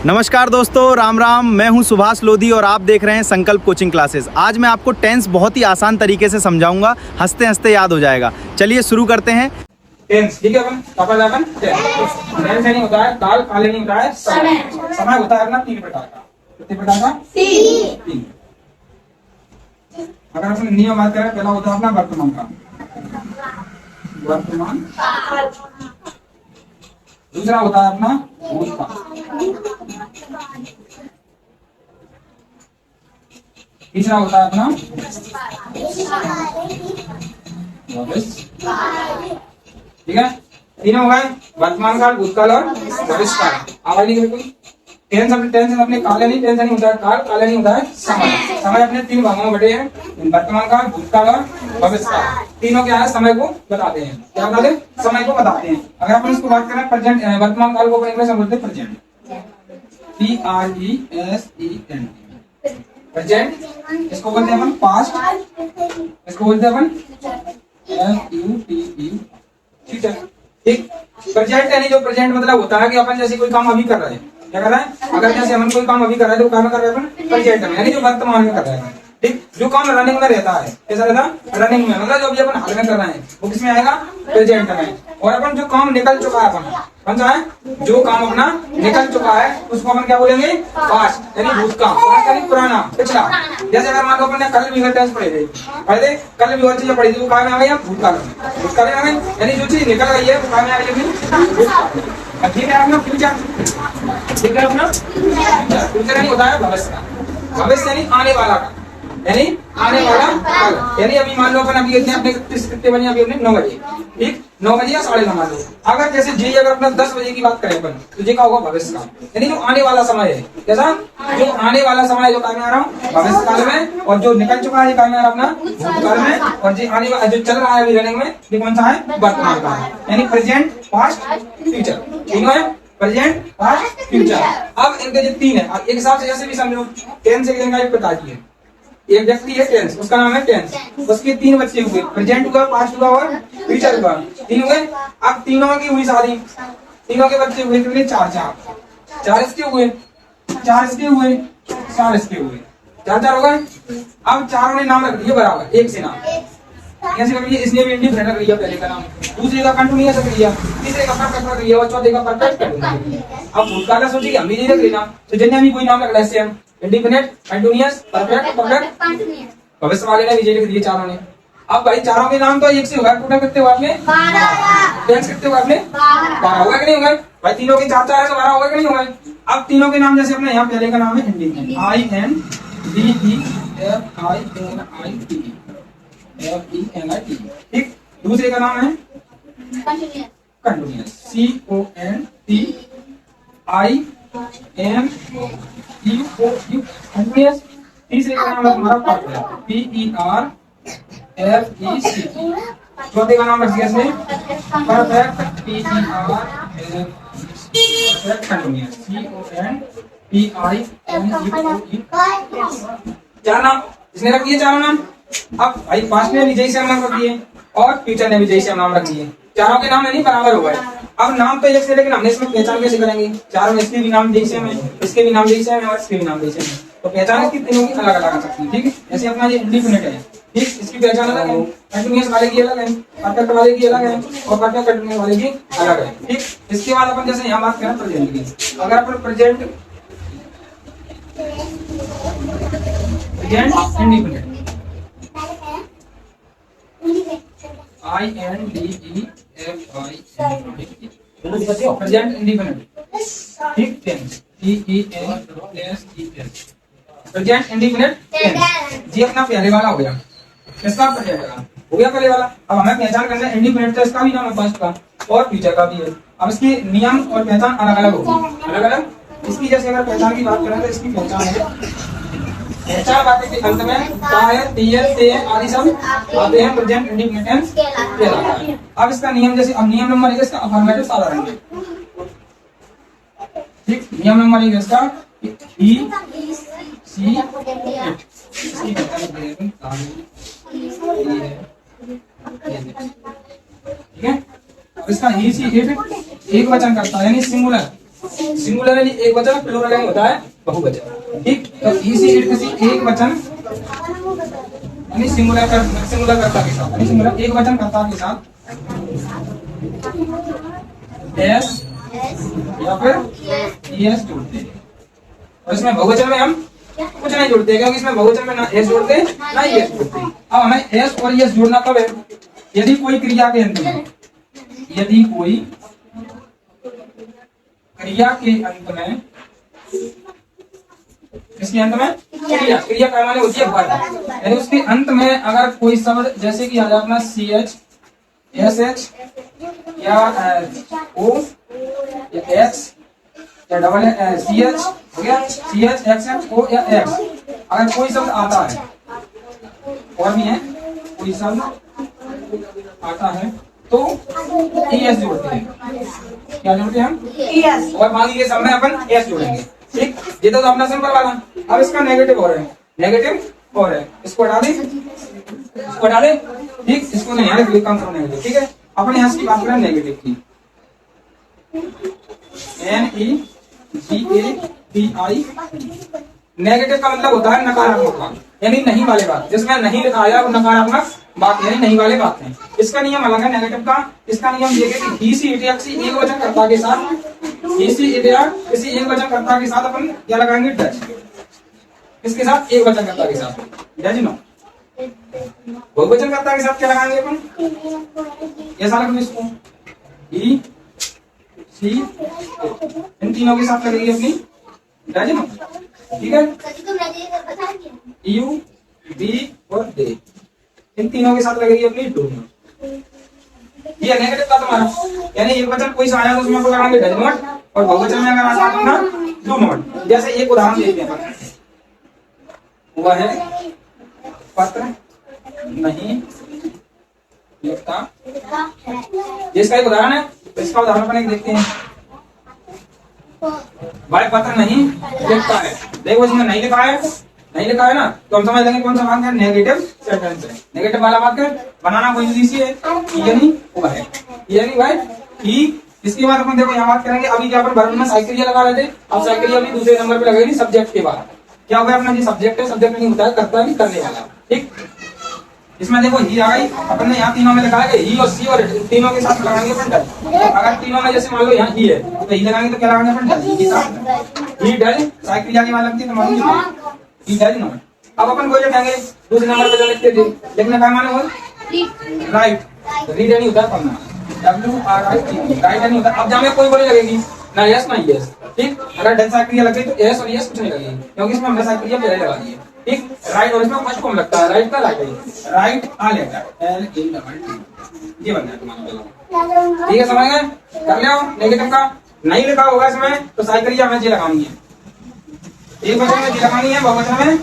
नमस्कार दोस्तों, राम राम। मैं हूं सुभाष लोधी और आप देख रहे हैं संकल्प कोचिंग क्लासेस। आज मैं आपको टेंस बहुत ही आसान तरीके से समझाऊंगा, हंसते हंसते याद हो जाएगा। चलिए शुरू करते हैं। टेंस, ठीक है। अपन टेंस नहीं होता है काल, काले नहीं होता है समय। समय होता है अपना तीन प्रकार का। कितने प्रकार का? तीन। अगर अपन नियम बात करें, पहला होता है अपना वर्तमान काल, वर्तमान। दूसरा होता है अपना भूतकाल, तीसरा होता है अपना भविष्य। ठीक है, तीनों हो गए, वर्तमान काल, भूतकाल और भविष्य काल। आवाज नहीं कोई। टेंस अपने काले नहीं, टेंस नहीं होता है काल, काले नहीं होता है समय। समय अपने तीन भागों में बटे हैं, वर्तमान काल, भूतकाल और भविष्य काल। तीनों क्या है, समय को बताते हैं। क्या बताते हैं? समय को बताते हैं। अगर अपन इसको बात करें प्रेजेंट, वर्तमान काल को इंग्लिश में बोलते हैं प्रेजेंट, PRESENT, प्रेजेंट। इसको बोलते हैं अपन पास्ट, इसको बोलते हैं अपन FUTU। ठीक है, ठीक। प्रेजेंट यानी जो प्रेजेंट मतलब होता है कि अपन जैसे कोई काम अभी कर रहे हैं, क्या कर रहे हैं? अगर जैसे हम कोई काम अभी कर रहे हैं तो काम कर रहे हैं अपन प्रेजेंट में, यानी जो वर्तमान में कर रहे हैं। ठीक, जो काम रनिंग में रहता है, कैसा रहता है? रनिंग में, मतलब जो अभी अपन हाल में कर रहे हैं वो किसमें आएगा? प्रेजेंट में। और अपन जो काम निकल चुका है, अपन कौन सा है? जो काम अपना निकल चुका है उसको अपन क्या बोलेंगे? पास्ट, यानी भूतकाल। पास्ट यानी पुराना, पिछला। जैसे अगर मान लो अपन ने कल भी टेंस पढ़े थे, कल भी और चीजें पढ़ी थी, वो काम में आ गई भूतकाल में। भूतकाल में आ गई, यानी जो चीज निकल गई है वो काम में आ गई। ठीक है अपना फ्यूचर, ठीक है अपना फ्यूचर यानी होता है भविष्य का। भविष्य यानी आने वाला का, यानी आने वाला कल। यानी अभी मान लो अपन अभी अपने कितने बजे? अभी अपने 9 बजे। ठीक, 9 बजे या 9:30 मान लो। अगर जैसे जी अगर अपना 10 बजे की बात करें अपन, तो जी का होगा भविष्य का, यानी जो आने वाला समय है। कैसा? जो आने वाला समय जो काम में आ रहा हूँ भविष्य काल में, और जो निकल चुका है काम में आ रहा अपना भूतकाल में, और जो आने वाला जो चल रहा है अभी रनिंग में, ये कौन सा है? वर्तमान काल, यानी प्रेजेंट, पास्ट, फ्यूचर। तीनों है, प्रेजेंट, पास्ट, फ्यूचर। अब इनके जो तीन है, एक हिसाब से जैसे भी समझो, टेंस एक दिन का एक प्रकार है। एक व्यक्ति है टेंस, उसका नाम है टेंस। उसके तीन बच्चे हुए, प्रेजेंट हुआ, पास्ट हुआ और फ्यूचर हुआ। तीन हुए। अब तीनों की हुई शादी, तीनों के बच्चे हुए कितने? चार इसके हुए, चार इसके हुए, चार इसके हुए, चार हो गए। अब चारों ने नाम रख दिए बराबर, एक से नाम कैसे कर लिया? इसने भी इंडिफिनिट रख लिया पहले का नाम, दूसरे का कंटिन्यूअस रख लिया, तीसरे का परफेक्ट रख लिया और चौथे का परफेक्ट रख लिया। अब भूतकाल का सोचिए हम भी नहीं रख लेना, तो जिन्हें भी कोई नाम रख रहे हैं इंडिफिनिट, कंटिन्यूअस, परफेक्ट, परफेक्ट। भविष्य वाले ने विजय लिख दिए चारों ने। अब भाई चारों के नाम तो एक से होगा, टोटल कितने हुआ आपने? 12। टेंस कितने हुआ आपने? 12 होगा कि नहीं होगा? भाई तीनों के चार है तो 12 होगा कि नहीं होगा? अब तीनों के नाम जैसे अपने यहाँ पहले का नाम है इंडिफिनिट, INDEFINIT, ठीक। दूसरे का नाम है कंटिन्यूअस, CONTINUOU, कंटिन्यूअस। तीसरे का नाम है हमारा परफेक्ट, PERFECT। चौथे का नाम रख दिया इसने परफेक्ट, PERFECT, कंटिन्यूअस, CONTINUOU। चार नाम इसने रख दिए, चारों नाम। अब भाई पास्ट ने भी जय से नाम रख दिए और फ्यूचर ने भी जय से नाम रख दिए। चारों के नाम नहीं बराबर हो गए। अब नाम तो एक से, लेकिन हमने इसमें पहचान कैसे करेंगे? चारों में इसके भी नाम जैसे में, इसके भी नाम जैसे में और इसके भी नाम जैसे में, तो पहचान इसकी तीनों की अलग अलग हो सकती है। ठीक है, जैसे अपना ये इंडिफिनिट है, ठीक, इसकी पहचान अलग है, कंटिन्यूअस वाले की अलग है, परफेक्ट वाले की अलग है और परफेक्ट कंटिन्यूअस वाले की अलग है। ठीक, इसके बाद अपन जैसे यहाँ बात करें प्रेजेंट की, अगर अपन present indefinite, INDEFINIT, present indefinite, ठीक, tense, TENSES, present indefinite tense. जी अपना पहले वाला हो गया, किसका? प्रेजेंट का हो गया पहले वाला। अब हमें पहचान करना है इंडिफिनिट टेंस का भी नाम है पास्ट का और फ्यूचर का भी है। अब इसके नियम और पहचान अलग अलग होगी, अलग अलग। इसकी जैसे अगर पहचान की बात करें तो इसकी पहचान है, चार बातें के अंत में से आदि सब आते हैं, प्रेजेंट इंडिफिनिट टेंस कहलाता है। अब इसका नियम जैसे, अब नियम नंबर 1 इसका अफर्मेटिव साधारण है, ठीक। नियम नंबर 1 इसका ठीक है। इसका ही सी एक वचन करता है, यानी सिंगुलर सिंगुलर यानी एक वचन, प्लूरल यानी होता है बहुवचन। ठीक, तो इसी किसी एक वचन यानी सिंगुलर कर्ता के साथ, यानी सिंगुलर एक वचन कर्ता के साथ एस या फिर एस जोड़ते हैं। और इसमें बहुवचन में हम कुछ नहीं जोड़ते, क्योंकि इसमें बहुवचन में ना एस जोड़ते ना एस जोड़ते। अब हमें एस और एस जोड़ना कब है? यदि कोई क्रिया के अंत में, यदि कोई क्रिया के अंत में, इसके अंत में क्रिया का माने होती है वर्ब, यानी उसके अंत में अगर कोई शब्द जैसे कि आ जाए अपना सी एच, एस एच या ओ या एक्स या डबल सी एच हो गया, C H X H O या एक्स, अगर कोई शब्द आता है और भी है कोई शब्द आता है तो एस जोड़ते हैं। क्या जोड़ते हैं हम? एस। और बाकी के सब में अपन एस जोड़ेंगे। ठीक, ये तो अपना सिंपल वाला। अब इसका नेगेटिव और है, नेगेटिव और है, इसको हटा दे, इसको हटा दे। ठीक, इसको नहीं यार क्लिक काम करो नेगेटिव। ठीक है, अपने यहाँ की बात करें नेगेटिव की, NEGATIVE। नेगेटिव का मतलब होता है नकारात्मक बात, यानी नहीं वाले बात, जिसमें नहीं लिखा आया वो नकारात्मक बात यानी नहीं वाले बात है। इसका नियम अलग है नेगेटिव का। इसका नियम ये है कि ही सी इट या किसी एक वचन कर्ता के साथ, ही सी इट या किसी एक वचन कर्ता के साथ अपन क्या लगाएंगे? डच। इसके साथ एक वचन कर्ता के साथ डच नो। बहुवचन कर्ता के साथ क्या लगाएंगे अपन? ऐसा लगेगा इसको ही सी, इन तीनों के साथ लगेगी अपनी डच नो। ठीक है, यू बी और दे, इन तीनों के साथ लगेगी अपनी डू नॉट। ये नेगेटिव का तुम्हारा, यानी एक वचन कोई सा आया तो उसमें लगाएंगे डज नॉट, और बहुवचन में अगर आता है ना डू नॉट। जैसे एक उदाहरण देखते हैं अपन, वह है पत्र नहीं लिखता, जिसका एक उदाहरण है। इसका उदाहरण अपन एक देखते हैं, भाई पत्र नहीं लिखता है। देखो इसमें नहीं लिखा है, नहीं लिखा है ना, तो हम समझ लेंगे कौन सा वाक्य है? नेगेटिव सेंटेंस है। नेगेटिव वाला वाक्य बनाना कोई इजी है, यानी वो है यानी भाई ही। इसके बाद अपन देखो यहाँ बात करेंगे, अभी क्या अपन वर्ब में साइकिलिया लगा रहे थे, अब साइकिलिया भी दूसरे नंबर पे लगेगी सब्जेक्ट के बाद। क्या होगा अपना? ये सब्जेक्ट है, सब्जेक्ट नहीं होता है, करता है करने वाला। ठीक, इसमें देखो ही आ गई, अपन ने यहाँ तीनों में लगा के ही और सी, और तीनों के साथ लगाएंगे अपन डज। अगर तीनों में जैसे मान लो यहाँ ही है तो ही लगाएंगे तो क्या लगाएंगे अपन? डज के साथ। ही डज साइकिलिया की बात लगती है तो मान लो ही डज नॉट। अब अपन को लिखेंगे दूसरे नंबर पे जो लिखते थे, लिखने का माने वो राइट, रीड नहीं होता है पढ़ना, WRIT राइट नहीं होता। अब जहाँ में कोई बोली लगेगी ना यस ना यस। ठीक, अगर डज साइकिलिया लग गई तो यस और यस कुछ नहीं लगेगी, क्योंकि इसमें हमने साइकिलिया पहले लगा दी है। ठीक, राइट और इसमें फर्स्ट फॉर्म लगता है राइट का, राइट आ लेता है LAT, ये बनना है तुम्हारा। ठीक है, समझ गए? कर लिया। नेगेटिव का नहीं लिखा होगा इसमें तो साइकिलिया में जी लगानी है, एक वचन में जी लगानी है, बहुवचन में